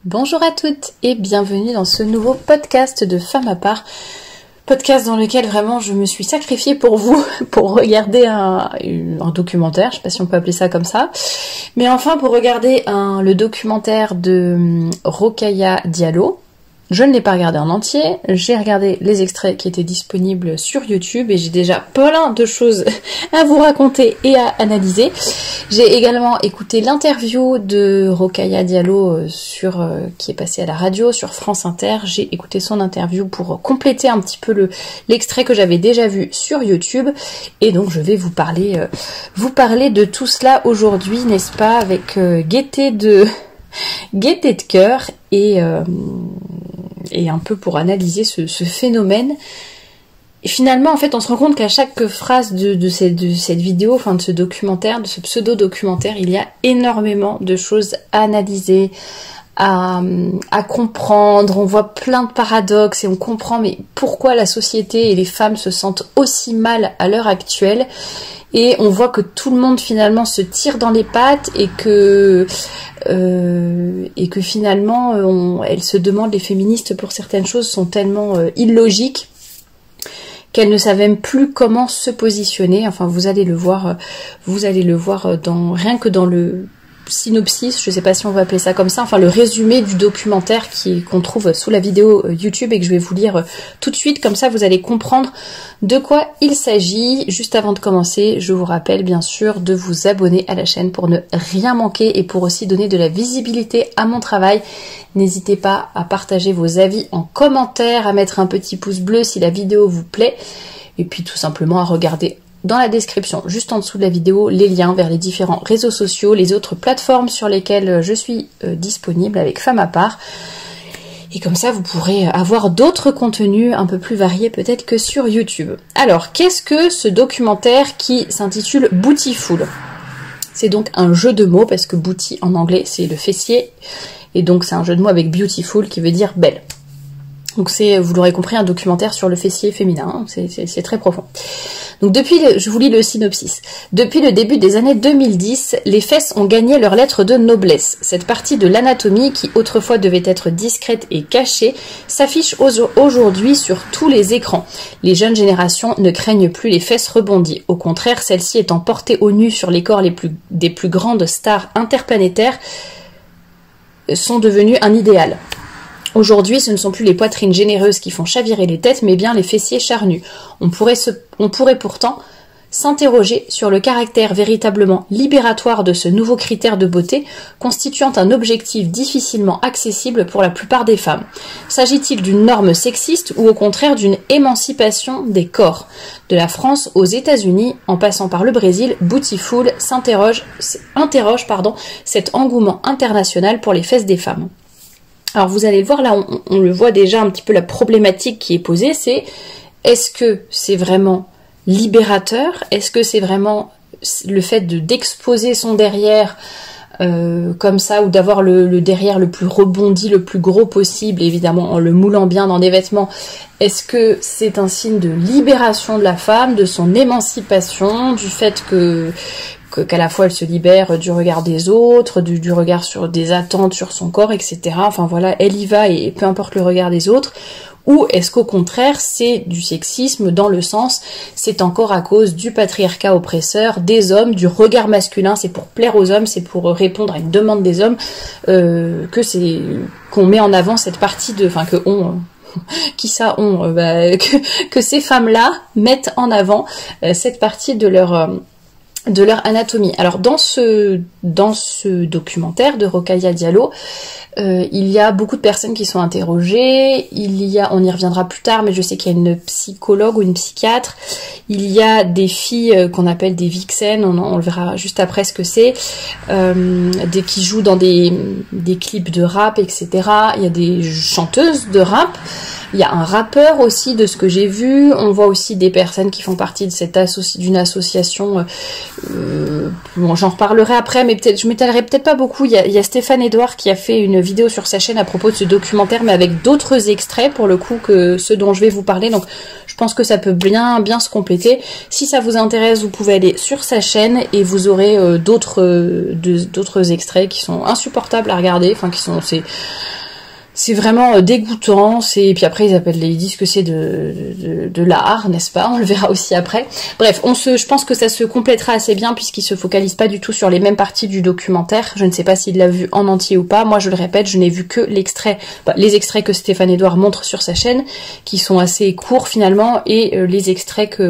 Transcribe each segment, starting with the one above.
Bonjour à toutes et bienvenue dans ce nouveau podcast de Femme à part. Podcast dans lequel vraiment je me suis sacrifiée pour vous, pour regarder un documentaire, je sais pas si on peut appeler ça comme ça, mais enfin pour regarder le documentaire de Rokhaya Diallo. Je ne l'ai pas regardé en entier, j'ai regardé les extraits qui étaient disponibles sur YouTube et j'ai déjà plein de choses à vous raconter et à analyser. J'ai également écouté l'interview de Rokhaya Diallo qui est passée à la radio sur France Inter. J'ai écouté son interview pour compléter un petit peu l'extrait que j'avais déjà vu sur YouTube. Et donc je vais vous parler de tout cela aujourd'hui, n'est-ce pas, avec gaieté de cœur et un peu pour analyser ce phénomène. Et finalement, en fait, on se rend compte qu'à chaque phrase de cette vidéo, enfin de ce documentaire, de ce pseudo-documentaire, il y a énormément de choses à analyser, à comprendre. On voit plein de paradoxes et on comprend mais pourquoi la société et les femmes se sentent aussi mal à l'heure actuelle. Et on voit que tout le monde finalement se tire dans les pattes et que finalement elles se demandent, les féministes, pour certaines choses sont tellement illogiques qu'elles ne savent même plus comment se positionner. Enfin, vous allez le voir rien que dans le synopsis, je sais pas si on va appeler ça comme ça, enfin le résumé du documentaire qu'on trouve sous la vidéo YouTube et que je vais vous lire tout de suite, comme ça vous allez comprendre de quoi il s'agit. Juste avant de commencer, je vous rappelle bien sûr de vous abonner à la chaîne pour ne rien manquer et pour aussi donner de la visibilité à mon travail. N'hésitez pas à partager vos avis en commentaire, à mettre un petit pouce bleu si la vidéo vous plaît et puis tout simplement à regarder dans la description, juste en dessous de la vidéo, les liens vers les différents réseaux sociaux, les autres plateformes sur lesquelles je suis disponible avec Femme à part. Et comme ça, vous pourrez avoir d'autres contenus un peu plus variés peut-être que sur YouTube. Alors, qu'est-ce que ce documentaire qui s'intitule Bootyful ? C'est donc un jeu de mots, parce que booty en anglais c'est le fessier, et donc c'est un jeu de mots avec beautiful qui veut dire belle. Donc c'est, vous l'aurez compris, un documentaire sur le fessier féminin, c'est très profond. Donc je vous lis le synopsis. Depuis le début des années 2010, les fesses ont gagné leur lettre de noblesse. Cette partie de l'anatomie, qui autrefois devait être discrète et cachée, s'affiche aujourd'hui sur tous les écrans. Les jeunes générations ne craignent plus les fesses rebondies. Au contraire, celles-ci étant portées au nu sur les corps des plus grandes stars interplanétaires, sont devenues un idéal. Aujourd'hui, ce ne sont plus les poitrines généreuses qui font chavirer les têtes, mais bien les fessiers charnus. On pourrait pourtant s'interroger sur le caractère véritablement libératoire de ce nouveau critère de beauté, constituant un objectif difficilement accessible pour la plupart des femmes. S'agit-il d'une norme sexiste ou au contraire d'une émancipation des corps ? De la France aux États-Unis, en passant par le Brésil, Bootyful interroge cet engouement international pour les fesses des femmes. Alors vous allez le voir, là on le voit déjà un petit peu, la problématique qui est posée, c'est est-ce que c'est vraiment libérateur ? Est-ce que c'est vraiment le fait d'exposer son derrière comme ça, ou d'avoir le derrière le plus rebondi, le plus gros possible, évidemment en le moulant bien dans des vêtements? Est-ce que c'est un signe de libération de la femme, de son émancipation, du fait qu'à la fois elle se libère du regard des autres, du regard sur des attentes sur son corps, etc. Enfin voilà, elle y va et peu importe le regard des autres. Ou est-ce qu'au contraire c'est du sexisme dans le sens, c'est encore à cause du patriarcat oppresseur des hommes, du regard masculin, c'est pour plaire aux hommes, c'est pour répondre à une demande des hommes, qu'on met en avant cette partie que ces femmes-là mettent en avant cette partie de leur anatomie. Alors dans ce documentaire de Rokhaya Diallo, il y a beaucoup de personnes qui sont interrogées, on y reviendra plus tard, mais je sais qu'il y a une psychologue ou une psychiatre, il y a des filles qu'on appelle des vixens, on le verra juste après ce que c'est, qui jouent dans des clips de rap, etc. Il y a des chanteuses de rap, Il y a un rappeur aussi de ce que j'ai vu. On voit aussi des personnes qui font partie de d'une association. Bon, j'en reparlerai après, mais peut-être je m'étalerai peut-être pas beaucoup. Il y a Stéphane Edouard qui a fait une vidéo sur sa chaîne à propos de ce documentaire, mais avec d'autres extraits pour le coup que ceux dont je vais vous parler. Donc je pense que ça peut bien se compléter. Si ça vous intéresse, vous pouvez aller sur sa chaîne et vous aurez d'autres extraits qui sont insupportables à regarder. Enfin, c'est vraiment dégoûtant. Et puis après ils disent que c'est de l'art, n'est-ce pas? On le verra aussi après. Bref, je pense que ça se complétera assez bien puisqu'il se focalise pas du tout sur les mêmes parties du documentaire. Je ne sais pas s'il l'a vu en entier ou pas. Moi, je le répète, je n'ai vu que les extraits que Stéphane Edouard montre sur sa chaîne, qui sont assez courts finalement, et les extraits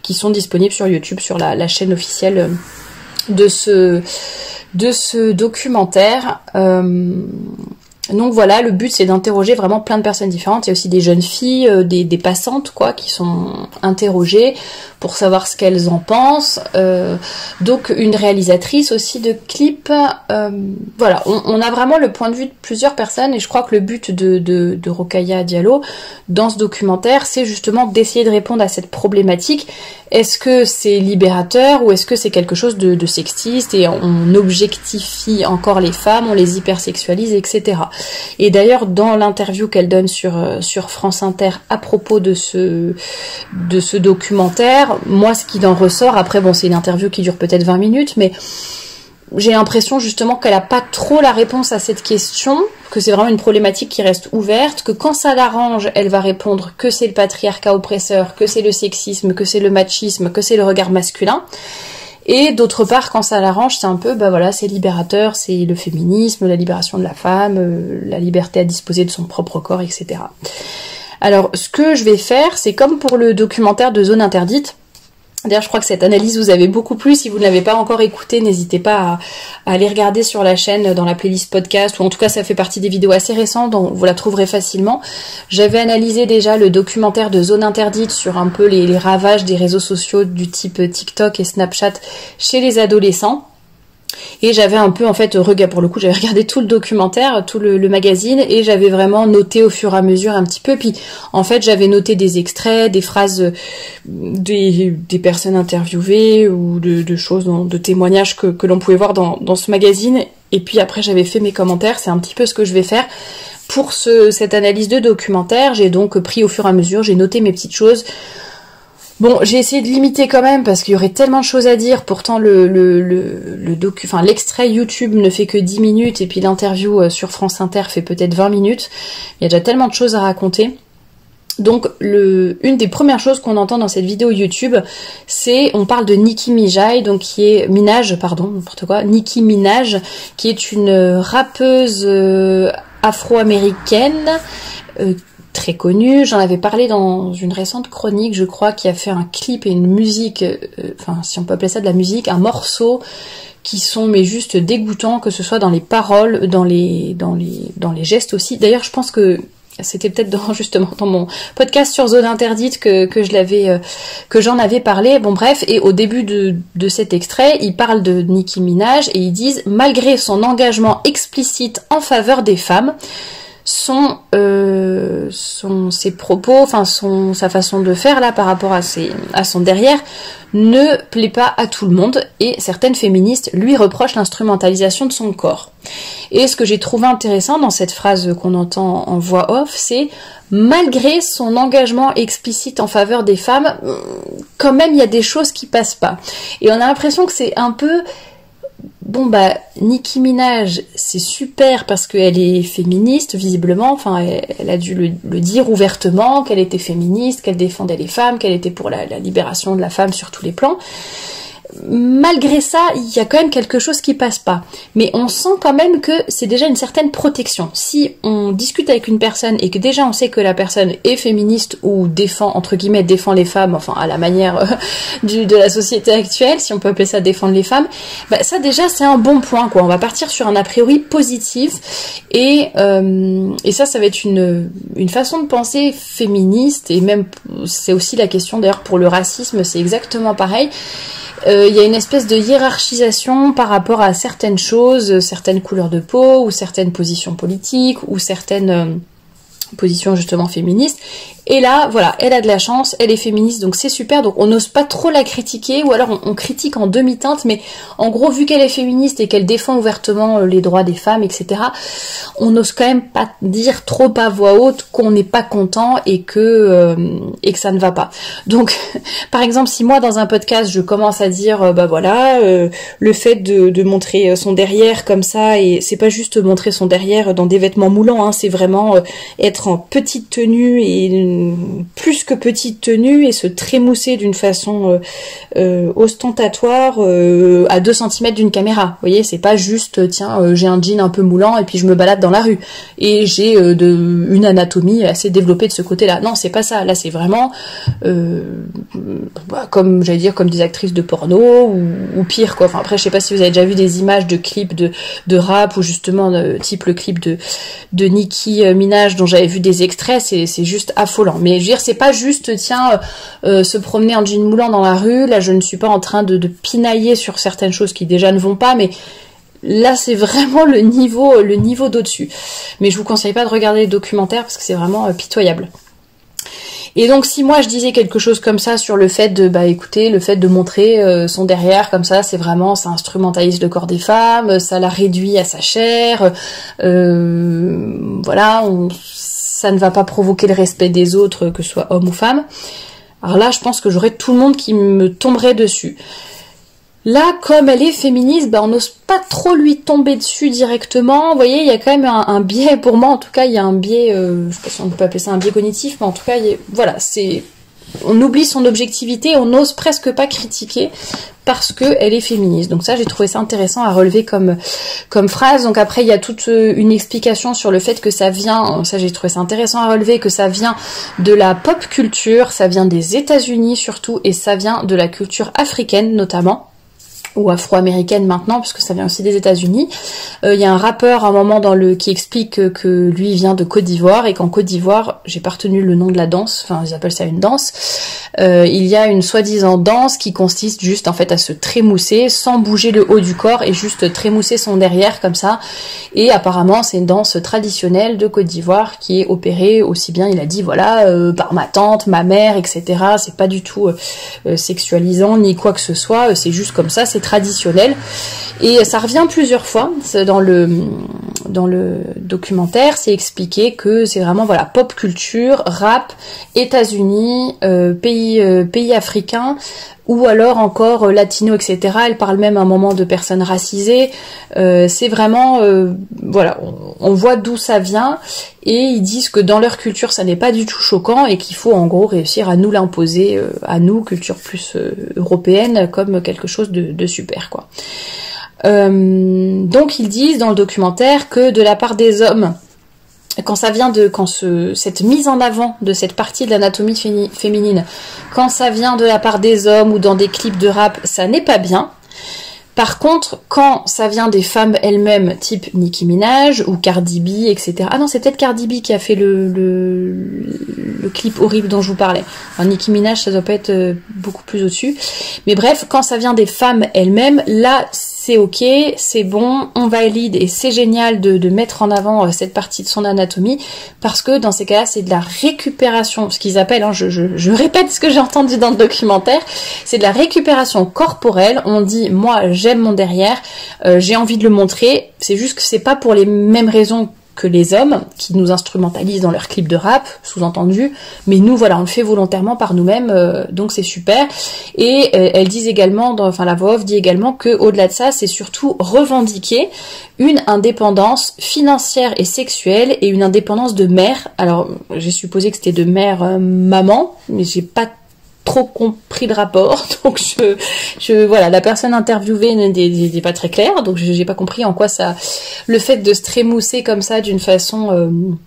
qui sont disponibles sur YouTube, sur la chaîne officielle de ce documentaire. Donc voilà, le but c'est d'interroger vraiment plein de personnes différentes. Il y a aussi des jeunes filles, des passantes quoi, qui sont interrogées pour savoir ce qu'elles en pensent. Donc une réalisatrice aussi de clips. Voilà, on a vraiment le point de vue de plusieurs personnes et je crois que le but de Rokhaya Diallo dans ce documentaire, c'est justement d'essayer de répondre à cette problématique. Est-ce que c'est libérateur ou est-ce que c'est quelque chose de sexiste et on objectifie encore les femmes, on les hypersexualise, etc. Et d'ailleurs, dans l'interview qu'elle donne sur France Inter à propos de ce documentaire, moi, ce qui en ressort, après, bon, c'est une interview qui dure peut-être 20 minutes, mais j'ai l'impression justement qu'elle n'a pas trop la réponse à cette question, que c'est vraiment une problématique qui reste ouverte, que quand ça l'arrange, elle va répondre que c'est le patriarcat oppresseur, que c'est le sexisme, que c'est le machisme, que c'est le regard masculin. Et d'autre part, quand ça l'arrange, c'est un peu, voilà, c'est libérateur, c'est le féminisme, la libération de la femme, la liberté à disposer de son propre corps, etc. Alors, ce que je vais faire, c'est comme pour le documentaire de Zone Interdite. D'ailleurs, je crois que cette analyse vous avait beaucoup plu. Si vous ne l'avez pas encore écoutée, n'hésitez pas à aller regarder sur la chaîne, dans la playlist podcast, ou en tout cas, ça fait partie des vidéos assez récentes, donc vous la trouverez facilement. J'avais analysé déjà le documentaire de Zone Interdite sur un peu les ravages des réseaux sociaux du type TikTok et Snapchat chez les adolescents. Et j'avais un peu, en fait, pour le coup, j'avais regardé tout le documentaire, tout le magazine, et j'avais vraiment noté au fur et à mesure un petit peu. Puis, en fait, j'avais noté des extraits, des phrases des personnes interviewées ou de choses, de témoignages que l'on pouvait voir dans ce magazine. Et puis après, j'avais fait mes commentaires. C'est un petit peu ce que je vais faire pour cette analyse de documentaire. J'ai donc pris au fur et à mesure, j'ai noté mes petites choses. Bon, j'ai essayé de limiter quand même parce qu'il y aurait tellement de choses à dire. Pourtant, l'extrait YouTube ne fait que 10 minutes et puis l'interview sur France Inter fait peut-être 20 minutes. Il y a déjà tellement de choses à raconter. Donc, une des premières choses qu'on entend dans cette vidéo YouTube, on parle de Nicki Minaj, Nicki Minaj, qui est une rappeuse afro-américaine, très connue. J'en avais parlé dans une récente chronique, je crois, qui a fait un clip et une musique, si on peut appeler ça de la musique, un morceau qui sont mais juste dégoûtants, que ce soit dans les paroles, dans les gestes aussi. D'ailleurs, je pense que c'était peut-être dans mon podcast sur Zone Interdite que j'en avais parlé. Bon bref, et au début de cet extrait, ils parlent de Nicki Minaj et ils disent: malgré son engagement explicite en faveur des femmes, ses propos, sa façon de faire là par rapport à son derrière ne plaît pas à tout le monde et certaines féministes lui reprochent l'instrumentalisation de son corps. Et ce que j'ai trouvé intéressant dans cette phrase qu'on entend en voix off, c'est malgré son engagement explicite en faveur des femmes, quand même il y a des choses qui passent pas. Et on a l'impression que c'est un peu Nicki Minaj, c'est super parce qu'elle est féministe, visiblement, elle a dû le dire ouvertement, qu'elle était féministe, qu'elle défendait les femmes, qu'elle était pour la libération de la femme sur tous les plans. Malgré ça, il y a quand même quelque chose qui passe pas. Mais on sent quand même que c'est déjà une certaine protection. Si on discute avec une personne et que déjà on sait que la personne est féministe ou défend, entre guillemets, défend les femmes, à la manière de la société actuelle, si on peut appeler ça défendre les femmes, ça déjà c'est un bon point, quoi. On va partir sur un a priori positif et ça va être une façon de penser féministe et même c'est aussi la question d'ailleurs pour le racisme, c'est exactement pareil. Il y a une espèce de hiérarchisation par rapport à certaines choses, certaines couleurs de peau ou certaines positions politiques ou certaines position justement féministe. Et là, voilà, elle a de la chance, elle est féministe, donc c'est super, donc on n'ose pas trop la critiquer, ou alors on critique en demi-teinte, mais en gros, vu qu'elle est féministe et qu'elle défend ouvertement les droits des femmes, etc., on n'ose quand même pas dire trop à voix haute qu'on n'est pas content et que ça ne va pas. Donc, par exemple, si moi, dans un podcast, je commence à dire, bah voilà, le fait de montrer son derrière comme ça, et c'est pas juste montrer son derrière dans des vêtements moulants, hein, c'est vraiment être en petite tenue et plus que petite tenue et se trémousser d'une façon ostentatoire à 2 cm d'une caméra. Vous voyez, c'est pas juste tiens, j'ai un jean un peu moulant et puis je me balade dans la rue et j'ai une anatomie assez développée de ce côté-là. Non, c'est pas ça. Là, c'est vraiment comme j'allais dire, comme des actrices de porno ou pire quoi. Enfin après, je sais pas si vous avez déjà vu des images de clips de rap ou justement type le clip de Nicki Minaj dont j'avais vu des extraits. C'est juste affolant. Mais je veux dire, c'est pas juste tiens se promener en jean moulant dans la rue. Là, je ne suis pas en train de pinailler sur certaines choses qui déjà ne vont pas, mais là, c'est vraiment le niveau d'au-dessus. Mais je vous conseille pas de regarder les documentaires parce que c'est vraiment pitoyable. Et donc, si moi je disais quelque chose comme ça sur le fait de, bah écoutez, le fait de montrer son derrière comme ça, c'est vraiment, ça instrumentalise le corps des femmes, ça la réduit à sa chair, voilà, ça ne va pas provoquer le respect des autres, que ce soit homme ou femme. Alors là, je pense que j'aurais tout le monde qui me tomberait dessus. Là, comme elle est féministe, bah, on n'ose pas trop lui tomber dessus directement. Vous voyez, il y a quand même un biais, pour moi en tout cas, il y a un biais, je sais pas si on peut appeler ça un biais cognitif, mais en tout cas, voilà, on oublie son objectivité, on n'ose presque pas critiquer parce qu'elle est féministe. Donc ça, j'ai trouvé ça intéressant à relever comme phrase. Donc après, il y a toute une explication sur le fait que ça vient, ça j'ai trouvé ça intéressant à relever, que ça vient de la pop culture, ça vient des États-Unis surtout, et ça vient de la culture africaine notamment, ou afro-américaine maintenant, puisque ça vient aussi des États-Unis. Il y a un rappeur à un moment qui explique que lui vient de Côte d'Ivoire et qu'en Côte d'Ivoire, j'ai pas retenu le nom de la danse, enfin ils appellent ça une danse, il y a une soi-disant danse qui consiste juste en fait à se trémousser sans bouger le haut du corps et juste trémousser son derrière comme ça. Et apparemment c'est une danse traditionnelle de Côte d'Ivoire qui est opérée aussi bien, il a dit voilà, par ma tante, ma mère, etc. C'est pas du tout sexualisant ni quoi que ce soit, c'est juste comme ça, c'est traditionnel. Et ça revient plusieurs fois dans le documentaire, c'est expliqué que c'est vraiment voilà pop culture, rap, États-Unis, pays africains, ou alors encore latino, etc. Elle parle même à un moment de personnes racisées. C'est vraiment voilà, on voit d'où ça vient et ils disent que dans leur culture ça n'est pas du tout choquant et qu'il faut en gros réussir à nous l'imposer, à nous, culture plus européenne, comme quelque chose de super quoi. Donc ils disent dans le documentaire que de la part des hommes, cette mise en avant de cette partie de l'anatomie féminine, quand ça vient de la part des hommes ou dans des clips de rap, ça n'est pas bien. Par contre, quand ça vient des femmes elles-mêmes, type Nicki Minaj ou Cardi B, etc. Ah non, c'est peut-être Cardi B qui a fait le clip horrible dont je vous parlais. Alors, Nicki Minaj, ça doit pas être beaucoup plus au-dessus. Mais bref, quand ça vient des femmes elles-mêmes, là, c'est ok, c'est bon, on valide et c'est génial de mettre en avant cette partie de son anatomie parce que dans ces cas-là, c'est de la récupération, ce qu'ils appellent, hein, je répète ce que j'ai entendu dans le documentaire, c'est de la récupération corporelle. On dit, moi, j'aime mon derrière, j'ai envie de le montrer, c'est juste que c'est pas pour les mêmes raisons que les hommes qui nous instrumentalisent dans leurs clips de rap, sous-entendu, mais nous voilà, on le fait volontairement par nous-mêmes, donc c'est super. Et elles disent également, la voix off dit également que au-delà de ça, c'est surtout revendiquer une indépendance financière et sexuelle et une indépendance de mère. Alors j'ai supposé que c'était de mère maman, mais j'ai pas trop compris le rapport, donc voilà, la personne interviewée n'est pas très claire, donc j'ai pas compris en quoi ça, le fait de se trémousser comme ça d'une façon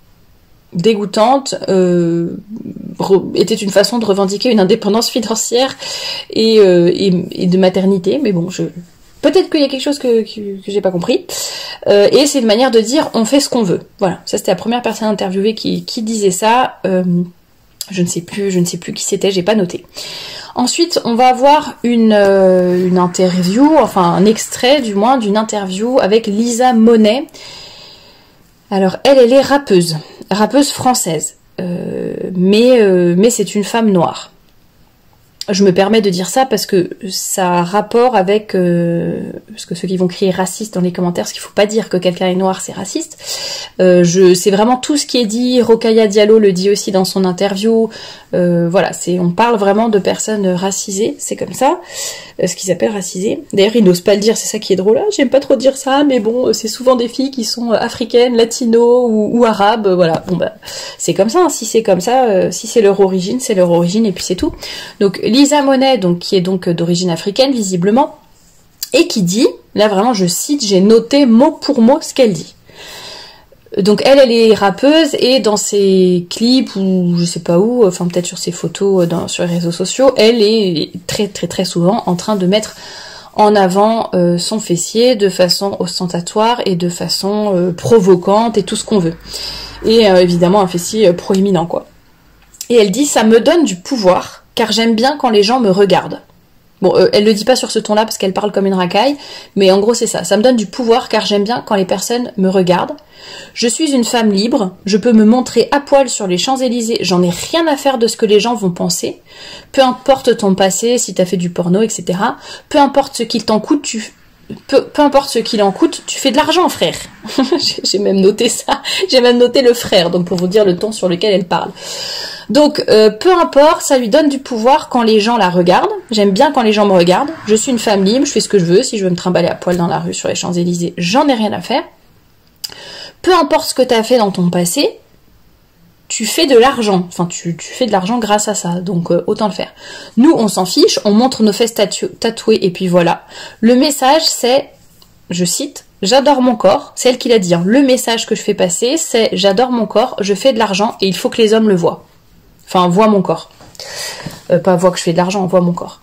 dégoûtante était une façon de revendiquer une indépendance financière et de maternité, mais bon, peut-être qu'il y a quelque chose que j'ai pas compris, et c'est une manière de dire on fait ce qu'on veut. Voilà, ça c'était la première personne interviewée qui disait ça. Je ne sais plus qui c'était, j'ai pas noté. Ensuite, on va avoir une interview, enfin un extrait du moins d'une interview avec Lisa Monet. Alors elle est rappeuse française, mais c'est une femme noire. Je me permets de dire ça parce que ça a rapport avec parce que ceux qui vont crier raciste dans les commentaires, parce qu'il faut pas dire que quelqu'un est noir, c'est raciste. C'est vraiment tout ce qui est dit. Rokhaya Diallo le dit aussi dans son interview. Voilà, on parle vraiment de personnes racisées, c'est comme ça, ce qu'ils appellent racisées. D'ailleurs, ils n'osent pas le dire, c'est ça qui est drôle. Là, j'aime pas trop dire ça, mais bon, c'est souvent des filles qui sont africaines, latino ou arabes. Voilà, bon bah c'est comme ça. Hein. Si c'est comme ça, si c'est leur origine, c'est leur origine et puis c'est tout. Donc Lisa Monet, donc qui est donc d'origine africaine visiblement, et qui dit, là vraiment je cite, j'ai noté mot pour mot ce qu'elle dit. Donc elle est rappeuse et dans ses clips ou je sais pas où, enfin peut-être sur ses photos sur les réseaux sociaux, elle est très souvent en train de mettre en avant son fessier de façon ostentatoire et de façon provocante et tout ce qu'on veut. Et évidemment un fessier proéminent quoi. Et elle dit, ça me donne du pouvoir car j'aime bien quand les gens me regardent. Bon, elle le dit pas sur ce ton-là parce qu'elle parle comme une racaille, mais en gros c'est ça. Ça me donne du pouvoir car j'aime bien quand les personnes me regardent. Je suis une femme libre, je peux me montrer à poil sur les Champs-Élysées, j'en ai rien à faire de ce que les gens vont penser. Peu importe ton passé, si t'as fait du porno, etc. Peu importe ce qu'il t'en coûte, peu importe ce qu'il en coûte, tu fais de l'argent, frère. J'ai même noté ça. J'ai même noté le frère, donc pour vous dire le ton sur lequel elle parle. Donc, peu importe, ça lui donne du pouvoir quand les gens la regardent. J'aime bien quand les gens me regardent. Je suis une femme libre, je fais ce que je veux. Si je veux me trimballer à poil dans la rue sur les Champs-Élysées, j'en ai rien à faire. Peu importe ce que tu as fait dans ton passé, tu fais de l'argent. Enfin, tu fais de l'argent grâce à ça. Donc, autant le faire. Nous, on s'en fiche, on montre nos fesses tatouées et puis voilà. Le message, c'est, je cite, j'adore mon corps. C'est elle qui l'a dit. Hein. Le message que je fais passer, c'est j'adore mon corps, je fais de l'argent et il faut que les hommes le voient. Enfin, voit mon corps. Pas voit que je fais de l'argent, voit mon corps.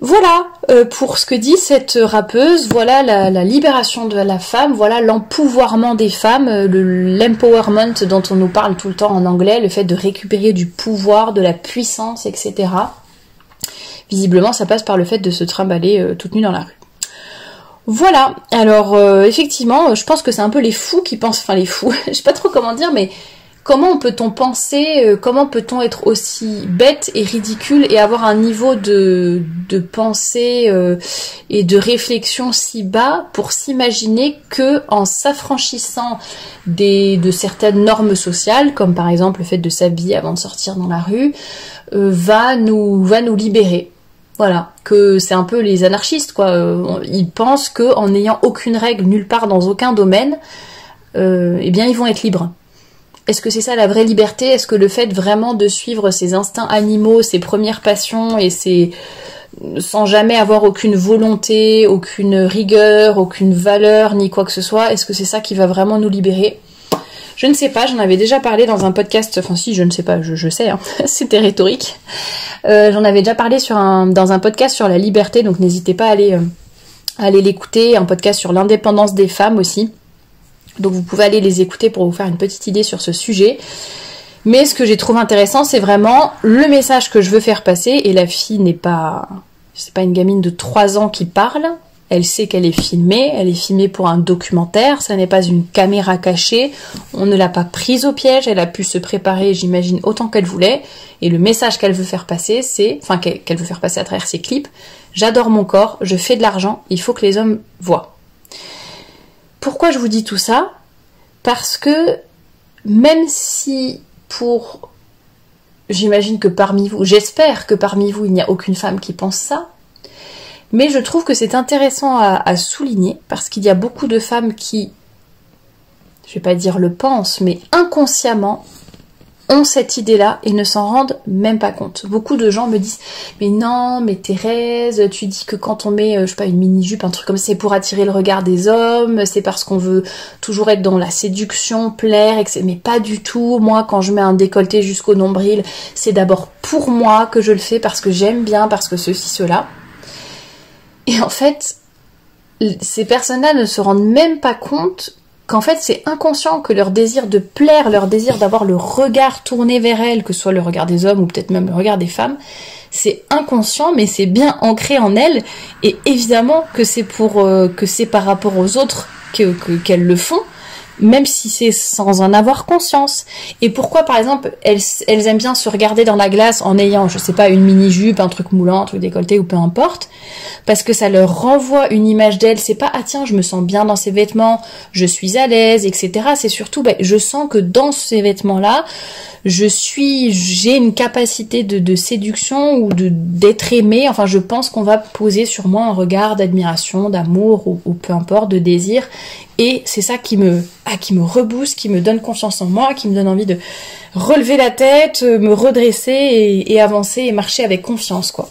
Voilà pour ce que dit cette rappeuse. Voilà la libération de la femme. Voilà l'empouvoirment des femmes. L'empowerment dont on nous parle tout le temps en anglais. Le fait de récupérer du pouvoir, de la puissance, etc. Visiblement, ça passe par le fait de se trimballer toute nue dans la rue. Voilà. Alors, effectivement, je pense que c'est un peu les fous qui pensent... Enfin, les fous. Je sais pas trop comment dire, mais... Comment peut-on penser, comment peut-on être aussi bête et ridicule et avoir un niveau de pensée et de réflexion si bas pour s'imaginer que en s'affranchissant de certaines normes sociales, comme par exemple le fait de s'habiller avant de sortir dans la rue, va nous libérer. Voilà, que c'est un peu les anarchistes quoi. Ils pensent que en n'ayant aucune règle nulle part dans aucun domaine, eh bien ils vont être libres. Est-ce que c'est ça la vraie liberté? Est-ce que le fait vraiment de suivre ses instincts animaux, ses premières passions et sans jamais avoir aucune volonté, aucune rigueur, aucune valeur, ni quoi que ce soit, est-ce que c'est ça qui va vraiment nous libérer? Je ne sais pas, j'en avais déjà parlé dans un podcast, enfin si, je ne sais pas, je sais, hein, c'était rhétorique. J'en avais déjà parlé dans un podcast sur la liberté, donc n'hésitez pas à aller l'écouter, un podcast sur l'indépendance des femmes aussi. Donc vous pouvez aller les écouter pour vous faire une petite idée sur ce sujet. Mais ce que j'ai trouvé intéressant, c'est vraiment le message que je veux faire passer. Et la fille c'est pas une gamine de 3 ans qui parle. Elle sait qu'elle est filmée pour un documentaire. Ça n'est pas une caméra cachée. On ne l'a pas prise au piège. Elle a pu se préparer, j'imagine, autant qu'elle voulait. Et le message qu'elle veut faire passer, qu'elle veut faire passer à travers ses clips. J'adore mon corps, je fais de l'argent, il faut que les hommes voient. Pourquoi je vous dis tout ça? Parce que même si j'imagine que j'espère que parmi vous, il n'y a aucune femme qui pense ça, mais je trouve que c'est intéressant à souligner parce qu'il y a beaucoup de femmes qui, je vais pas dire le pensent, mais inconsciemment ont cette idée-là et ne s'en rendent même pas compte. Beaucoup de gens me disent « Mais non, mais Thérèse, tu dis que quand on met, je sais pas, une mini-jupe, un truc comme ça, c'est pour attirer le regard des hommes, c'est parce qu'on veut toujours être dans la séduction, plaire, etc. » Mais pas du tout. Moi, quand je mets un décolleté jusqu'au nombril, c'est d'abord pour moi que je le fais, parce que j'aime bien, parce que ceci, cela. Et en fait, ces personnes-là ne se rendent même pas compte qu'en fait c'est inconscient, que leur désir de plaire, leur désir d'avoir le regard tourné vers elles, que ce soit le regard des hommes ou peut-être même le regard des femmes, c'est inconscient mais c'est bien ancré en elles, et évidemment que c'est par rapport aux autres qu'elles le font, même si c'est sans en avoir conscience. Et pourquoi, par exemple, elles aiment bien se regarder dans la glace en ayant, je sais pas, une mini-jupe, un truc moulant, un truc décolleté ou peu importe, parce que ça leur renvoie une image d'elles. C'est pas, ah tiens, je me sens bien dans ces vêtements, je suis à l'aise, etc. C'est surtout, je sens que dans ces vêtements-là, j'ai une capacité de séduction ou d'être aimée. Enfin, je pense qu'on va poser sur moi un regard d'admiration, d'amour ou peu importe, de désir. Et c'est ça qui me rebooste, qui me donne confiance en moi, qui me donne envie de relever la tête, me redresser et avancer et marcher avec confiance, quoi.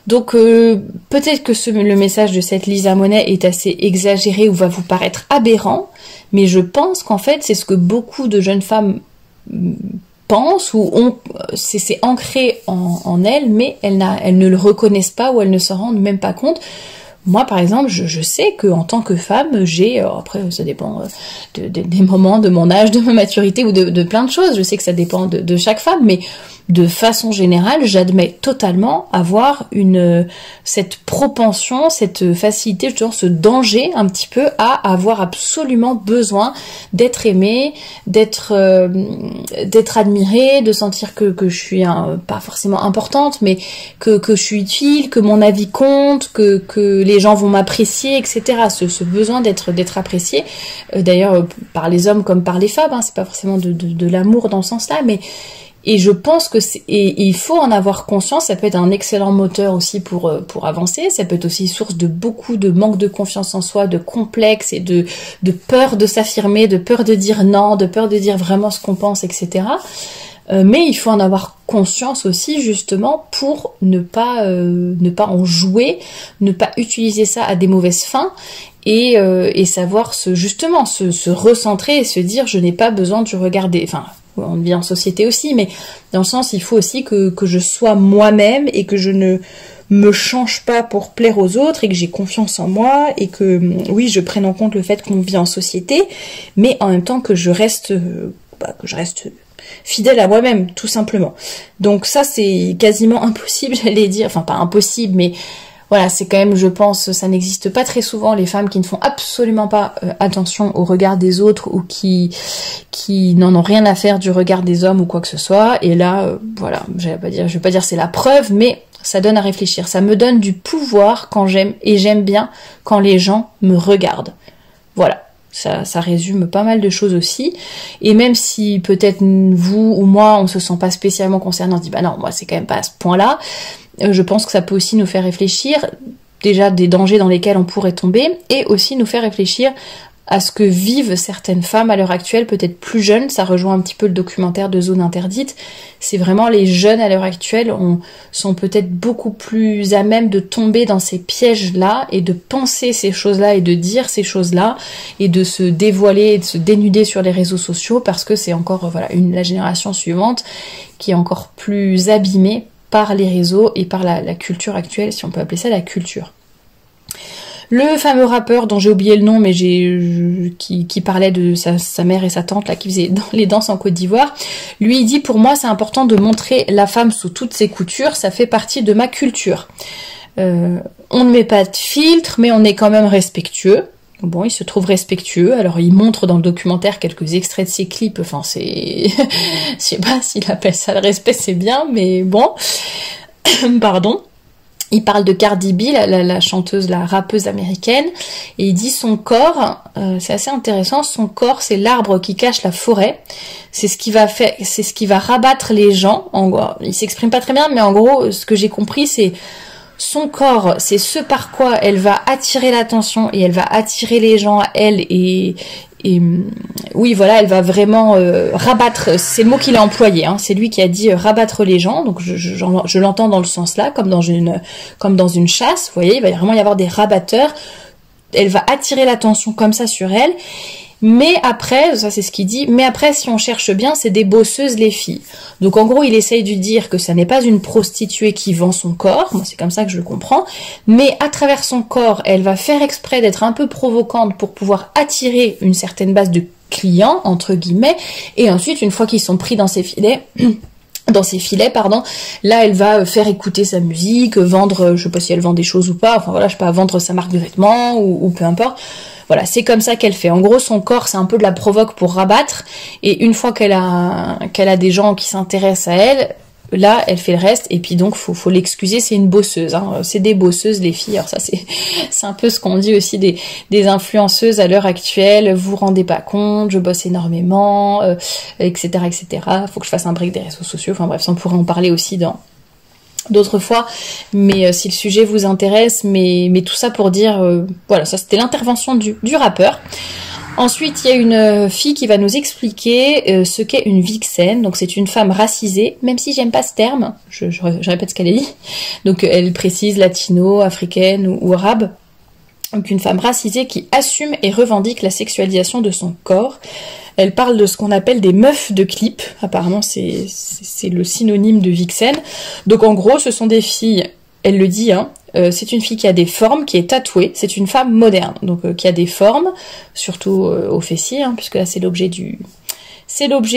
Donc peut-être que le message de cette Lisa Monet est assez exagéré ou va vous paraître aberrant, mais je pense qu'en fait c'est ce que beaucoup de jeunes femmes pensent ou c'est ancré en elles, mais elles ne le reconnaissent pas ou elles ne s'en rendent même pas compte. Moi, par exemple, je sais que en tant que femme, j'ai, après ça dépend des moments, de mon âge, de ma maturité ou de plein de choses. Je sais que ça dépend de chaque femme, mais de façon générale, j'admets totalement avoir cette propension, cette facilité, justement, ce danger un petit peu à avoir absolument besoin d'être aimée, d'être admirée, de sentir que je suis pas forcément importante, mais que je suis utile, que mon avis compte, que les gens vont m'apprécier, etc. Ce besoin d'être apprécié, d'ailleurs par les hommes comme par les femmes, hein, c'est pas forcément de l'amour dans ce sens-là, mais et je pense que il faut en avoir conscience. Ça peut être un excellent moteur aussi pour avancer. Ça peut être aussi source de beaucoup de manque de confiance en soi, de complexe et de peur de s'affirmer, de peur de dire non, de peur de dire vraiment ce qu'on pense, etc. Mais il faut en avoir conscience aussi justement pour ne pas en jouer, ne pas utiliser ça à des mauvaises fins. Et savoir se recentrer et se dire je n'ai pas besoin du regard des... Enfin, on vit en société aussi, mais dans le sens, il faut aussi que je sois moi-même et que je ne me change pas pour plaire aux autres et que j'ai confiance en moi et que, oui, je prenne en compte le fait qu'on vit en société, mais en même temps que je reste fidèle à moi-même, tout simplement. Donc ça, c'est quasiment impossible, j'allais dire, enfin pas impossible, mais... Voilà, c'est quand même, je pense, ça n'existe pas très souvent, les femmes qui ne font absolument pas attention au regard des autres ou qui n'en ont rien à faire du regard des hommes ou quoi que ce soit. Et là, voilà, je vais pas dire c'est la preuve, mais ça donne à réfléchir. Ça me donne du pouvoir quand j'aime bien quand les gens me regardent. Voilà. Ça résume pas mal de choses aussi. Et même si peut-être vous ou moi, on se sent pas spécialement concerné, on se dit, bah non, moi c'est quand même pas à ce point-là. Je pense que ça peut aussi nous faire réfléchir, déjà des dangers dans lesquels on pourrait tomber, et aussi nous faire réfléchir à ce que vivent certaines femmes à l'heure actuelle, peut-être plus jeunes. Ça rejoint un petit peu le documentaire de Zone Interdite. C'est vraiment les jeunes à l'heure actuelle sont peut-être beaucoup plus à même de tomber dans ces pièges-là et de penser ces choses-là et de dire ces choses-là et de se dévoiler et de se dénuder sur les réseaux sociaux parce que c'est encore la génération suivante qui est encore plus abîmée par les réseaux et par la culture actuelle, si on peut appeler ça la culture. Le fameux rappeur dont j'ai oublié le nom, mais qui parlait de sa mère et sa tante là qui faisaient les danses en Côte d'Ivoire, lui il dit pour moi c'est important de montrer la femme sous toutes ses coutures, ça fait partie de ma culture. On ne met pas de filtre, mais on est quand même respectueux. Bon, il se trouve respectueux, alors il montre dans le documentaire quelques extraits de ses clips, enfin c'est... je sais pas s'il appelle ça le respect, c'est bien, mais bon, pardon. Il parle de Cardi B, la chanteuse, la rappeuse américaine, et il dit son corps, c'est assez intéressant, son corps c'est l'arbre qui cache la forêt, c'est ce qui va rabattre les gens, en gros, il s'exprime pas très bien, mais en gros, ce que j'ai compris c'est son corps, c'est ce par quoi elle va attirer l'attention et elle va attirer les gens à elle et oui voilà, elle va vraiment rabattre, c'est le mot qu'il a employé, hein, c'est lui qui a dit rabattre les gens, donc je l'entends dans le sens là, comme dans une chasse, vous voyez, il va vraiment y avoir des rabatteurs, elle va attirer l'attention comme ça sur elle. Mais après, ça c'est ce qu'il dit, mais après si on cherche bien, c'est des bosseuses les filles. Donc en gros, il essaye de dire que ça n'est pas une prostituée qui vend son corps, moi c'est comme ça que je le comprends, mais à travers son corps, elle va faire exprès d'être un peu provocante pour pouvoir attirer une certaine base de clients, entre guillemets, et ensuite, une fois qu'ils sont pris dans ses filets, là elle va faire écouter sa musique, vendre, je sais pas si elle vend des choses ou pas, enfin voilà, je sais pas, vendre sa marque de vêtements ou peu importe. Voilà, c'est comme ça qu'elle fait. En gros, son corps, c'est un peu de la provoque pour rabattre. Et une fois qu'elle a des gens qui s'intéressent à elle, là, elle fait le reste. Et puis donc, faut l'excuser, c'est une bosseuse. Hein. C'est des bosseuses, les filles. Alors ça, c'est un peu ce qu'on dit aussi des influenceuses à l'heure actuelle. Vous vous rendez pas compte, je bosse énormément, etc., etc. Faut que je fasse un break des réseaux sociaux. Enfin bref, ça, on pourrait en parler aussi dans d'autres fois, mais si le sujet vous intéresse, mais tout ça pour dire, voilà, ça c'était l'intervention du rappeur. Ensuite, il y a une fille qui va nous expliquer ce qu'est une vixen. Donc c'est une femme racisée, même si j'aime pas ce terme, je répète ce qu'elle a dit. Donc elle précise latino, africaine ou arabe. Donc une femme racisée qui assume et revendique la sexualisation de son corps. Elle parle de ce qu'on appelle des meufs de clip. Apparemment, c'est le synonyme de vixen. Donc en gros, ce sont des filles, elle le dit, hein, c'est une fille qui a des formes, qui est tatouée. C'est une femme moderne, donc qui a des formes, surtout aux fessiers, hein, puisque là c'est l'objet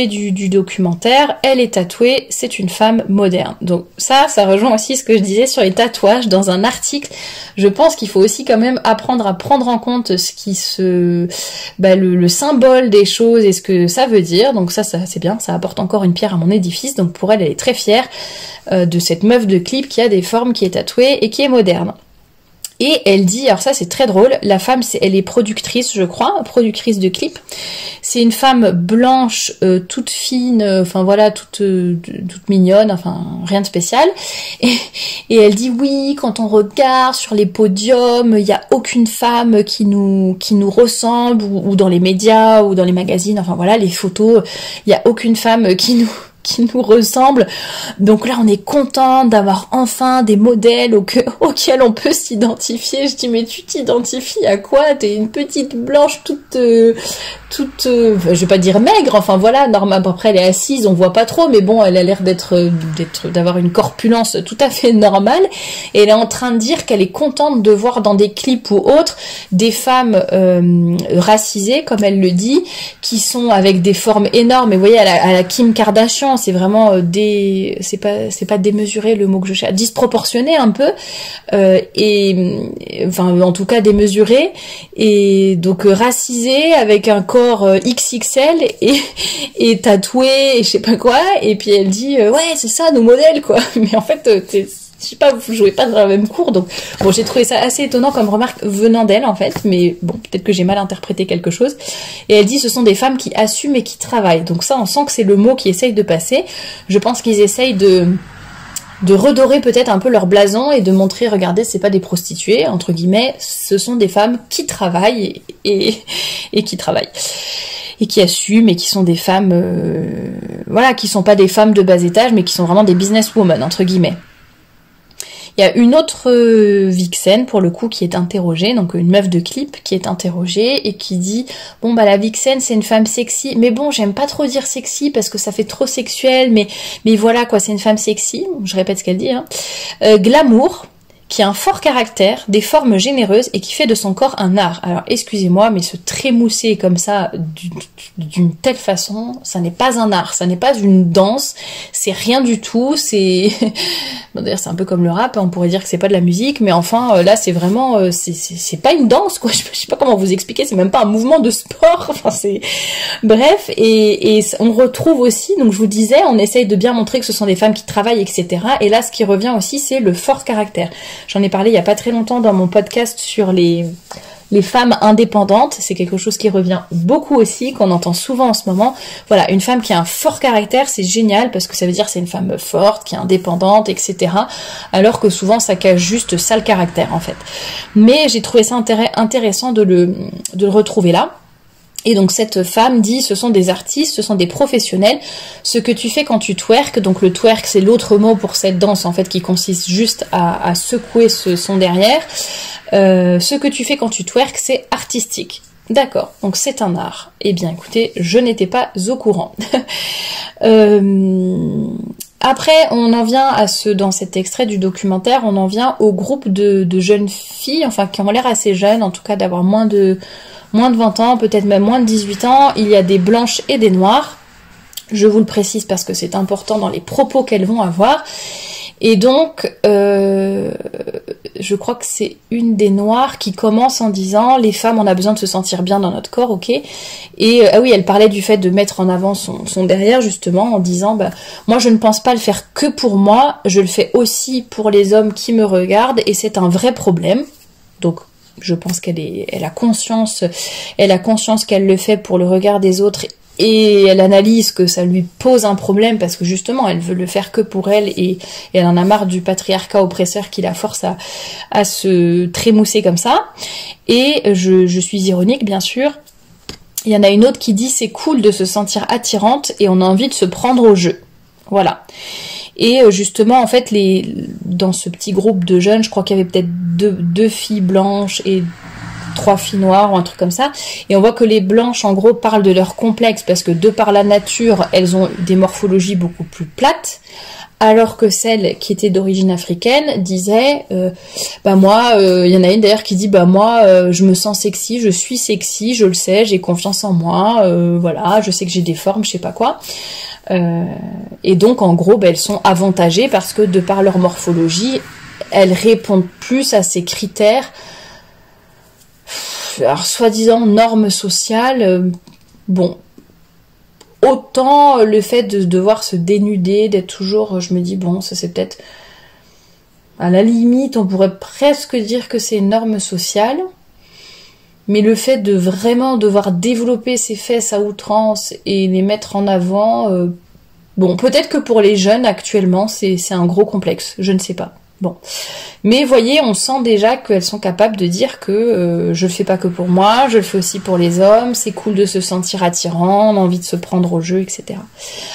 du documentaire. Elle est tatouée, c'est une femme moderne. Donc ça rejoint aussi ce que je disais sur les tatouages dans un article. Je pense qu'il faut aussi quand même apprendre à prendre en compte ce qui le symbole des choses et ce que ça veut dire. Donc ça c'est bien, ça apporte encore une pierre à mon édifice. Donc pour elle, elle est très fière de cette meuf de clip qui a des formes, qui est tatouée et qui est moderne. Et elle dit, alors ça c'est très drôle, la femme elle est productrice, je crois, productrice de clips. C'est une femme blanche, toute fine, enfin voilà, toute mignonne, enfin rien de spécial. Et elle dit oui, quand on regarde sur les podiums, il n'y a aucune femme qui nous ressemble, ou dans les médias, ou dans les magazines, enfin voilà, les photos, il n'y a aucune femme qui nous ressemble. Donc là, on est content d'avoir enfin des modèles auxquels on peut s'identifier. Je dis, mais tu t'identifies à quoi? T'es une petite blanche toute je vais pas dire maigre, enfin voilà, après elle est assise, on voit pas trop, mais bon, elle a l'air d'avoir une corpulence tout à fait normale, et elle est en train de dire qu'elle est contente de voir dans des clips ou autres des femmes racisées, comme elle le dit, qui sont avec des formes énormes. Et vous voyez, à la Kim Kardashian, c'est vraiment c'est pas démesuré le mot que je cherche, disproportionné un peu, enfin en tout cas démesuré, et donc racisée avec un corps XXL et tatoué et je sais pas quoi, et puis elle dit ouais c'est ça nos modèles quoi. Mais en fait je sais pas, vous jouez pas dans la même cour, donc bon, j'ai trouvé ça assez étonnant comme remarque venant d'elle en fait, mais bon, peut-être que j'ai mal interprété quelque chose. Et elle dit ce sont des femmes qui assument et qui travaillent. Donc ça, on sent que c'est le mot qui essaye de passer. Je pense qu'ils essayent de redorer peut-être un peu leur blason et de montrer, regardez, c'est pas des prostituées, entre guillemets, ce sont des femmes qui travaillent et qui travaillent. Et qui assument et qui sont des femmes, voilà, qui sont pas des femmes de bas étage, mais qui sont vraiment des businesswomen, entre guillemets. Il y a une autre vixen, pour le coup, qui est interrogée, donc une meuf de clip qui est interrogée et qui dit « Bon, bah la vixen, c'est une femme sexy, mais bon, j'aime pas trop dire sexy parce que ça fait trop sexuel, mais voilà, quoi, c'est une femme sexy. » Je répète ce qu'elle dit, hein. Glamour, qui a un fort caractère, des formes généreuses et qui fait de son corps un art. Alors, excusez-moi, mais se trémousser comme ça, d'une telle façon, ça n'est pas un art, ça n'est pas une danse, c'est rien du tout, c'est... Bon, d'ailleurs, c'est un peu comme le rap, on pourrait dire que c'est pas de la musique, mais enfin, là, c'est vraiment... c'est pas une danse, quoi, je sais pas comment vous expliquer, c'est même pas un mouvement de sport, enfin, c'est... Bref, et on retrouve aussi, donc je vous disais, on essaye de bien montrer que ce sont des femmes qui travaillent, etc. Et là, ce qui revient aussi, c'est le fort caractère. J'en ai parlé il y a pas très longtemps dans mon podcast sur les femmes indépendantes. C'est quelque chose qui revient beaucoup aussi, qu'on entend souvent en ce moment. Voilà, une femme qui a un fort caractère, c'est génial parce que ça veut dire que c'est une femme forte, qui est indépendante, etc. Alors que souvent ça cache juste ça le caractère en fait. Mais j'ai trouvé ça intéressant de le retrouver là. Et donc cette femme dit, ce sont des artistes, ce sont des professionnels, ce que tu fais quand tu twerk, donc le twerk c'est l'autre mot pour cette danse en fait qui consiste juste à secouer son derrière, ce que tu fais quand tu twerk c'est artistique. D'accord, donc c'est un art. Eh bien écoutez, je n'étais pas au courant. Après, on en vient dans cet extrait du documentaire, on en vient au groupe de jeunes filles, enfin qui ont l'air assez jeunes, en tout cas d'avoir moins de 20 ans, peut-être même moins de 18 ans. Il y a des blanches et des noires. Je vous le précise parce que c'est important dans les propos qu'elles vont avoir. Et donc, je crois que c'est une des noires qui commence en disant les femmes, on a besoin de se sentir bien dans notre corps, ok. Et ah oui, elle parlait du fait de mettre en avant son derrière, justement, en disant moi je ne pense pas le faire que pour moi, je le fais aussi pour les hommes qui me regardent, et c'est un vrai problème. Donc je pense elle a conscience qu'elle le fait pour le regard des autres, et elle analyse que ça lui pose un problème parce que justement elle veut le faire que pour elle, et elle en a marre du patriarcat oppresseur qui la force à se trémousser comme ça. Et je suis ironique bien sûr. Il y en a une autre qui dit c'est cool de se sentir attirante et on a envie de se prendre au jeu. Voilà. Et justement en fait dans ce petit groupe de jeunes, je crois qu'il y avait peut-être deux filles blanches et 3 filles noires ou un truc comme ça, et on voit que les blanches en gros parlent de leur complexe parce que de par la nature elles ont des morphologies beaucoup plus plates, alors que celles qui étaient d'origine africaine disaient moi, il y en a une d'ailleurs qui dit moi je me sens sexy, je suis sexy, je le sais, j'ai confiance en moi, voilà, je sais que j'ai des formes, je sais pas quoi. Et donc en gros elles sont avantagées parce que de par leur morphologie elles répondent plus à ces critères, alors soi-disant normes sociales. Autant le fait de devoir se dénuder, d'être toujours, je me dis ça c'est peut-être, à la limite on pourrait presque dire que c'est une norme sociale, mais le fait de vraiment devoir développer ses fesses à outrance et les mettre en avant, peut-être que pour les jeunes actuellement c'est un gros complexe, je ne sais pas. Mais voyez, on sent déjà qu'elles sont capables de dire que je le fais pas que pour moi, je le fais aussi pour les hommes, c'est cool de se sentir attirant, on a envie de se prendre au jeu, etc.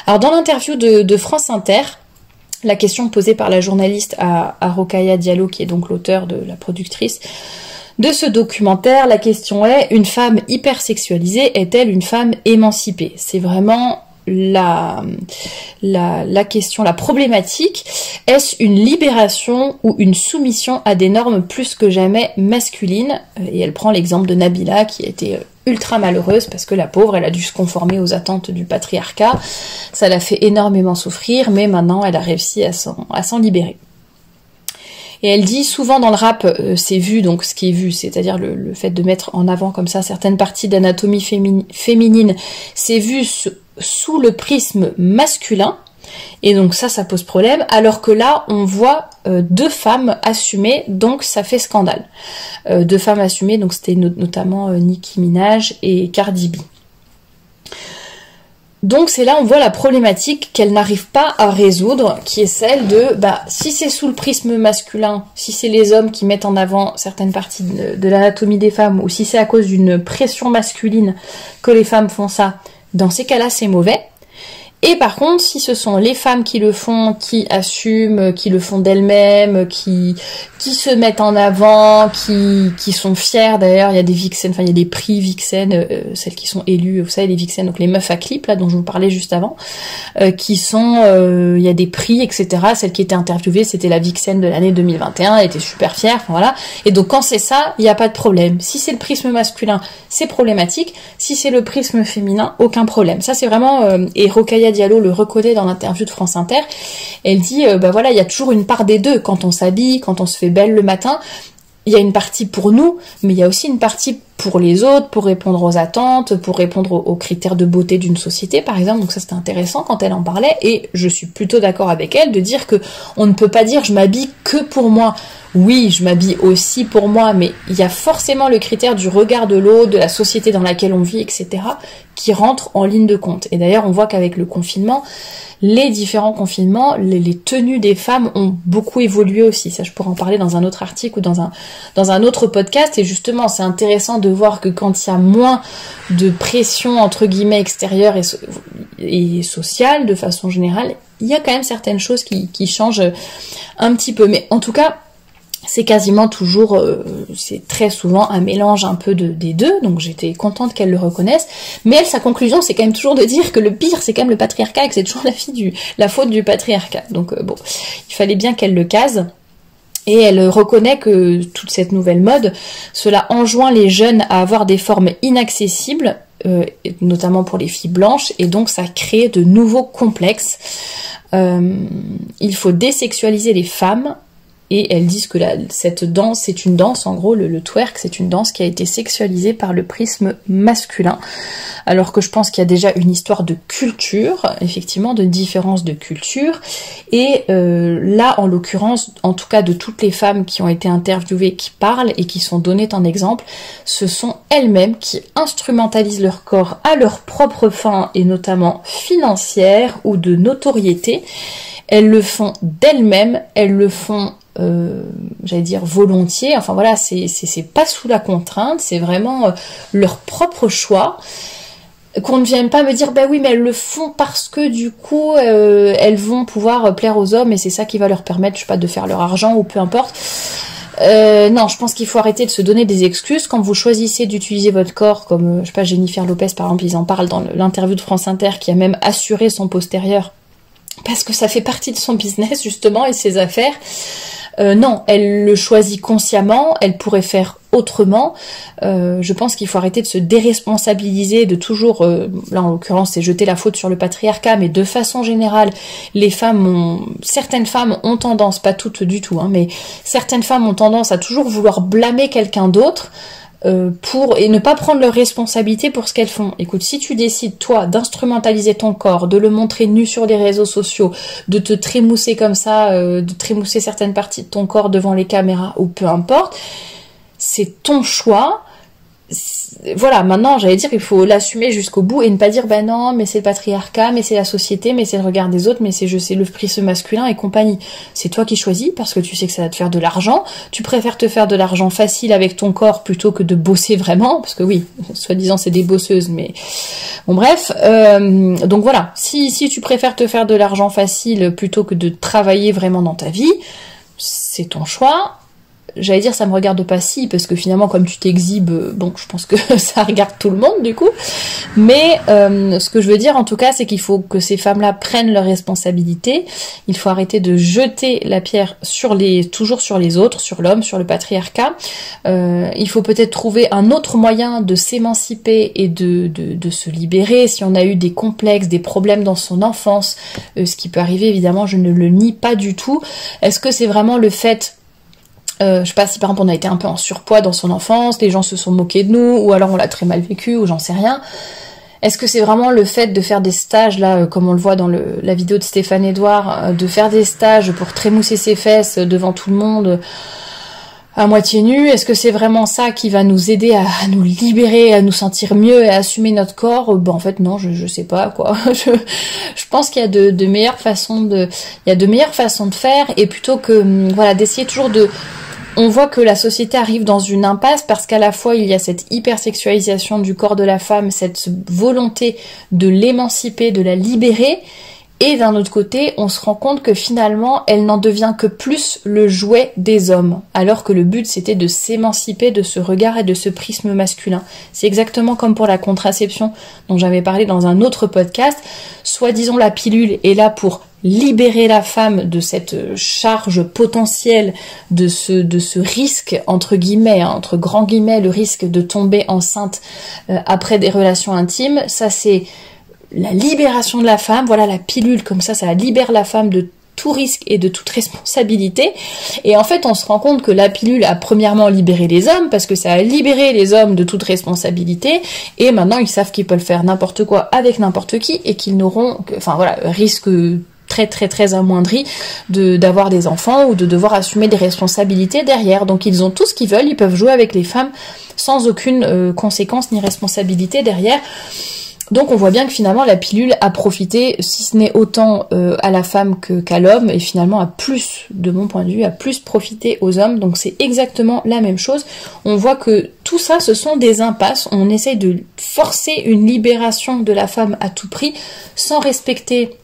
Alors dans l'interview de France Inter, la question posée par la journaliste à Rokhaya Diallo, qui est donc l'auteur de la productrice de ce documentaire, la question est: une femme hypersexualisée est-elle une femme émancipée? C'est vraiment la question, la problématique. Est-ce une libération ou une soumission à des normes plus que jamais masculines? Et elle prend l'exemple de Nabila qui a été ultra malheureuse parce que la pauvre, elle a dû se conformer aux attentes du patriarcat. Ça l'a fait énormément souffrir, mais maintenant elle a réussi à s'en libérer. Et elle dit souvent dans le rap, c'est vu, donc ce qui est vu, c'est-à-dire le fait de mettre en avant comme ça certaines parties d'anatomie féminine, c'est vu sous le prisme masculin, et donc ça pose problème, alors que là on voit 2 femmes assumées, donc ça fait scandale. 2 femmes assumées, donc c'était notamment Nicki Minaj et Cardi B. Donc c'est là on voit la problématique qu'elle n'arrive pas à résoudre, qui est celle de si c'est sous le prisme masculin, si c'est les hommes qui mettent en avant certaines parties de l'anatomie des femmes, ou si c'est à cause d'une pression masculine que les femmes font ça, dans ces cas-là c'est mauvais. Et par contre, si ce sont les femmes qui le font, qui assument, qui le font d'elles-mêmes, qui se mettent en avant, qui sont fières, d'ailleurs, il y a des Vixen, il y a des prix Vixen, celles qui sont élues, vous savez, les Vixen, donc les meufs à clip, là, dont je vous parlais juste avant, qui sont, il y a des prix, etc. Celle qui était interviewée, c'était la Vixen de l'année 2021, elle était super fière, voilà. Et donc, quand c'est ça, il n'y a pas de problème. Si c'est le prisme masculin, c'est problématique. Si c'est le prisme féminin, aucun problème. Ça, c'est vraiment, et Rokhaya Diallo le reconnaît dans l'interview de France Inter. Elle dit, il y a toujours une part des deux. Quand on s'habille, quand on se fait belle le matin, il y a une partie pour nous, mais il y a aussi une partie pour les autres, pour répondre aux attentes, pour répondre aux critères de beauté d'une société, par exemple. Donc ça, c'était intéressant quand elle en parlait, et je suis plutôt d'accord avec elle de dire que on ne peut pas dire je m'habille que pour moi. Oui, je m'habille aussi pour moi, mais il y a forcément le critère du regard de l'autre, de la société dans laquelle on vit, etc., qui rentre en ligne de compte. Et d'ailleurs, on voit qu'avec le confinement, les différents confinements, les tenues des femmes ont beaucoup évolué aussi. Ça, je pourrais en parler dans un autre article ou dans un autre podcast. Et justement, c'est intéressant de voir que quand il y a moins de pression, entre guillemets, extérieure et sociale, de façon générale, il y a quand même certaines choses qui changent un petit peu. Mais en tout cas, c'est quasiment toujours, c'est très souvent un mélange un peu des deux, donc j'étais contente qu'elle le reconnaisse, mais elle, sa conclusion, c'est quand même toujours de dire que le pire, c'est quand même le patriarcat, et que c'est toujours la faute du patriarcat. Donc il fallait bien qu'elle le case, et elle reconnaît que toute cette nouvelle mode, cela enjoint les jeunes à avoir des formes inaccessibles, notamment pour les filles blanches, et donc ça crée de nouveaux complexes. Il faut désexualiser les femmes, et elles disent que cette danse, c'est une danse, en gros, le twerk, c'est une danse qui a été sexualisée par le prisme masculin, alors que je pense qu'il y a déjà une histoire de culture, effectivement, de différence de culture, et là, en l'occurrence, en tout cas de toutes les femmes qui ont été interviewées, qui parlent et qui sont données en exemple, ce sont elles-mêmes qui instrumentalisent leur corps à leur propre fin, et notamment financière ou de notoriété. Elles le font d'elles-mêmes, elles le font j'allais dire volontiers, enfin voilà, c'est pas sous la contrainte, c'est vraiment leur propre choix, qu'on ne vienne pas me dire bah oui mais elles le font parce que du coup elles vont pouvoir plaire aux hommes et c'est ça qui va leur permettre, je sais pas, de faire leur argent ou peu importe. Non, je pense qu'il faut arrêter de se donner des excuses quand vous choisissez d'utiliser votre corps, comme je sais pas, Jennifer Lopez par exemple, ils en parlent dans l'interview de France Inter, qui a même assuré son postérieur parce que ça fait partie de son business justement et ses affaires. Non, elle le choisit consciemment, elle pourrait faire autrement. Je pense qu'il faut arrêter de se déresponsabiliser, de toujours, là en l'occurrence c'est jeter la faute sur le patriarcat, mais de façon générale, certaines femmes ont tendance, pas toutes du tout, hein, mais certaines femmes ont tendance à toujours vouloir blâmer quelqu'un d'autre, et ne pas prendre leurs responsabilités pour ce qu'elles font. Écoute, si tu décides, toi, d'instrumentaliser ton corps, de le montrer nu sur les réseaux sociaux, de te trémousser comme ça, de trémousser certaines parties de ton corps devant les caméras, ou peu importe, c'est ton choix. Voilà, maintenant, j'allais dire, il faut l'assumer jusqu'au bout et ne pas dire, ben non, mais c'est le patriarcat, mais c'est la société, mais c'est le regard des autres, mais c'est le prisme masculin et compagnie. C'est toi qui choisis parce que tu sais que ça va te faire de l'argent. Tu préfères te faire de l'argent facile avec ton corps plutôt que de bosser vraiment, parce que oui, soi-disant c'est des bosseuses, mais bon bref. Donc voilà, si tu préfères te faire de l'argent facile plutôt que de travailler vraiment dans ta vie, c'est ton choix. J'allais dire ça me regarde pas si, parce que finalement comme tu t'exhibes, bon je pense que ça regarde tout le monde du coup, mais ce que je veux dire en tout cas c'est qu'il faut que ces femmes-là prennent leurs responsabilités, il faut arrêter de jeter la pierre toujours sur les autres, sur l'homme, sur le patriarcat, il faut peut-être trouver un autre moyen de s'émanciper et de se libérer si on a eu des complexes, des problèmes dans son enfance, ce qui peut arriver évidemment, je ne le nie pas du tout. Est-ce que c'est vraiment le fait je sais pas si par exemple on a été un peu en surpoids dans son enfance, les gens se sont moqués de nous, ou alors on l'a très mal vécu, ou j'en sais rien. Est-ce que c'est vraiment le fait de faire des stages, là, comme on le voit dans la vidéo de Stéphane Edouard, de faire des stages pour trémousser ses fesses devant tout le monde à moitié nu? Est-ce que c'est vraiment ça qui va nous aider à nous libérer, à nous sentir mieux et à assumer notre corps? En fait non, je sais pas quoi. Je pense qu'il y a de meilleures façons de faire, et plutôt que voilà d'essayer toujours on voit que la société arrive dans une impasse parce qu'à la fois il y a cette hypersexualisation du corps de la femme, cette volonté de l'émanciper, de la libérer, et d'un autre côté on se rend compte que finalement elle n'en devient que plus le jouet des hommes, alors que le but c'était de s'émanciper de ce regard et de ce prisme masculin. C'est exactement comme pour la contraception dont j'avais parlé dans un autre podcast. Soi-disant la pilule est là pour libérer la femme de cette charge potentielle, de ce risque, entre guillemets, hein, entre grands guillemets, le risque de tomber enceinte après des relations intimes. Ça c'est la libération de la femme, voilà la pilule, comme ça libère la femme de tout risque et de toute responsabilité. Et en fait on se rend compte que la pilule a premièrement libéré les hommes, parce que ça a libéré les hommes de toute responsabilité, et maintenant ils savent qu'ils peuvent faire n'importe quoi avec n'importe qui, et qu'ils n'auront, enfin voilà, risque très très très amoindri d'avoir des enfants ou de devoir assumer des responsabilités derrière. Donc ils ont tout ce qu'ils veulent, ils peuvent jouer avec les femmes sans aucune conséquence ni responsabilité derrière. Donc on voit bien que finalement la pilule a profité, si ce n'est autant à la femme qu'à l'homme, et finalement a plus, de mon point de vue, a plus profité aux hommes. Donc c'est exactement la même chose. On voit que tout ça, ce sont des impasses. On essaye de forcer une libération de la femme à tout prix, sans respecter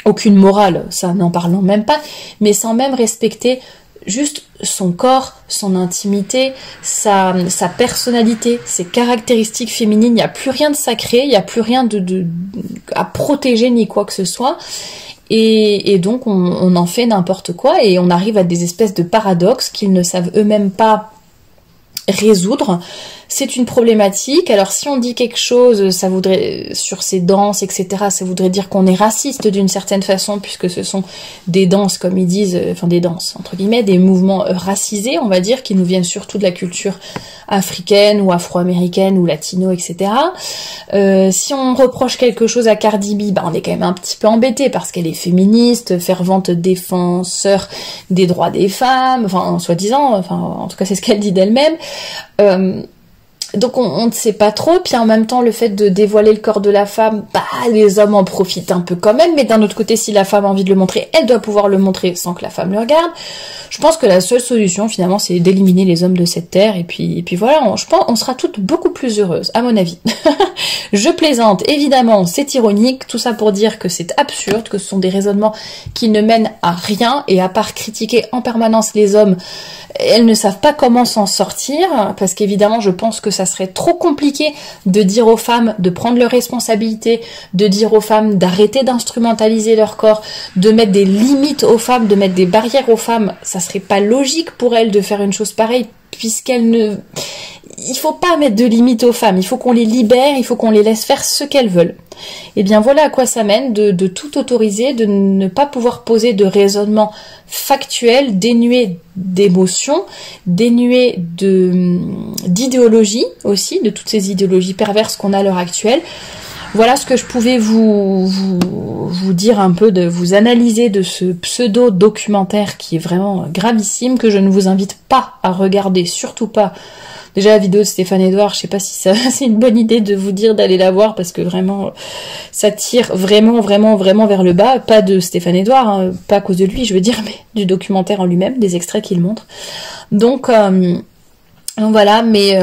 aucune morale, ça n'en parlons même pas, mais sans même respecter juste son corps, son intimité, sa personnalité, ses caractéristiques féminines. Il n'y a plus rien de sacré, il n'y a plus rien à protéger ni quoi que ce soit. Et donc on en fait n'importe quoi, et on arrive à des espèces de paradoxes qu'ils ne savent eux-mêmes pas résoudre. c'est une problématique. Alors si on dit quelque chose, ça voudrait, sur ces danses, etc., ça voudrait dire qu'on est raciste d'une certaine façon, puisque ce sont des danses, comme ils disent, enfin des danses, entre guillemets, des mouvements racisés, on va dire, qui nous viennent surtout de la culture africaine ou afro-américaine ou latino, etc. Si on reproche quelque chose à Cardi B, on est quand même un petit peu embêté parce qu'elle est féministe, fervente défenseur des droits des femmes, enfin soi-disant, enfin en tout cas c'est ce qu'elle dit d'elle-même. Donc on ne sait pas trop, puis en même temps le fait de dévoiler le corps de la femme, les hommes en profitent un peu quand même, mais d'un autre côté si la femme a envie de le montrer, elle doit pouvoir le montrer sans que la femme le regarde. Je pense que la seule solution finalement c'est d'éliminer les hommes de cette terre, et puis voilà, je pense on sera toutes beaucoup plus heureuses, à mon avis. Je plaisante, évidemment, c'est ironique, tout ça pour dire que c'est absurde, que ce sont des raisonnements qui ne mènent à rien, et à part critiquer en permanence les hommes, elles ne savent pas comment s'en sortir, parce qu'évidemment je pense que ça serait trop compliqué de dire aux femmes de prendre leurs responsabilités, de dire aux femmes d'arrêter d'instrumentaliser leur corps, de mettre des limites aux femmes, de mettre des barrières aux femmes. Ça serait pas logique pour elles de faire une chose pareille, puisqu'elles ne... Il faut pas mettre de limites aux femmes, il faut qu'on les libère, il faut qu'on les laisse faire ce qu'elles veulent. Et bien voilà à quoi ça mène de tout autoriser, de ne pas pouvoir poser de raisonnement factuel, dénué d'émotions, dénué d'idéologie aussi, de toutes ces idéologies perverses qu'on a à l'heure actuelle. Voilà ce que je pouvais vous dire un peu, de vous analyser de ce pseudo-documentaire qui est vraiment gravissime, que je ne vous invite pas à regarder, surtout pas. Déjà la vidéo de Stéphane Edouard, je sais pas si ça c'est une bonne idée de vous dire d'aller la voir, parce que vraiment ça tire vraiment vers le bas, pas de Stéphane Edouard, hein, pas à cause de lui je veux dire, mais du documentaire en lui-même, des extraits qu'il montre. Donc voilà, mais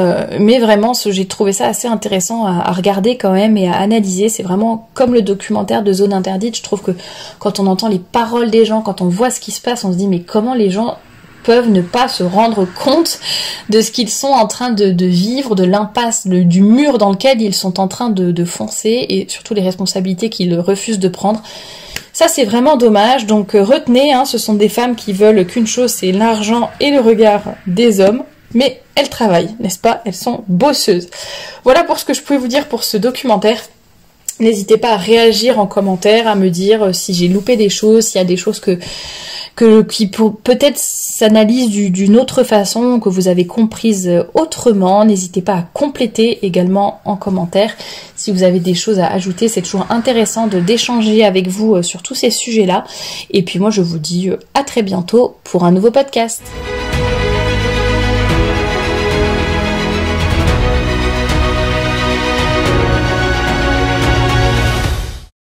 vraiment j'ai trouvé ça assez intéressant à regarder quand même et à analyser. C'est vraiment comme le documentaire de Zone Interdite. Je trouve que quand on entend les paroles des gens, quand on voit ce qui se passe, on se dit mais comment les gens peuvent ne pas se rendre compte de ce qu'ils sont en train de vivre, de l'impasse, du mur dans lequel ils sont en train de foncer, et surtout les responsabilités qu'ils refusent de prendre. Ça c'est vraiment dommage, donc retenez, ce sont des femmes qui veulent qu'une chose, c'est l'argent et le regard des hommes, mais elles travaillent, n'est-ce pas? Elles sont bosseuses. Voilà pour ce que je pouvais vous dire pour ce documentaire. N'hésitez pas à réagir en commentaire, à me dire si j'ai loupé des choses, s'il y a des choses qui peut-être s'analysent d'une autre façon, que vous avez comprises autrement. N'hésitez pas à compléter également en commentaire si vous avez des choses à ajouter. C'est toujours intéressant d'échanger avec vous sur tous ces sujets-là. Et puis moi je vous dis à très bientôt pour un nouveau podcast.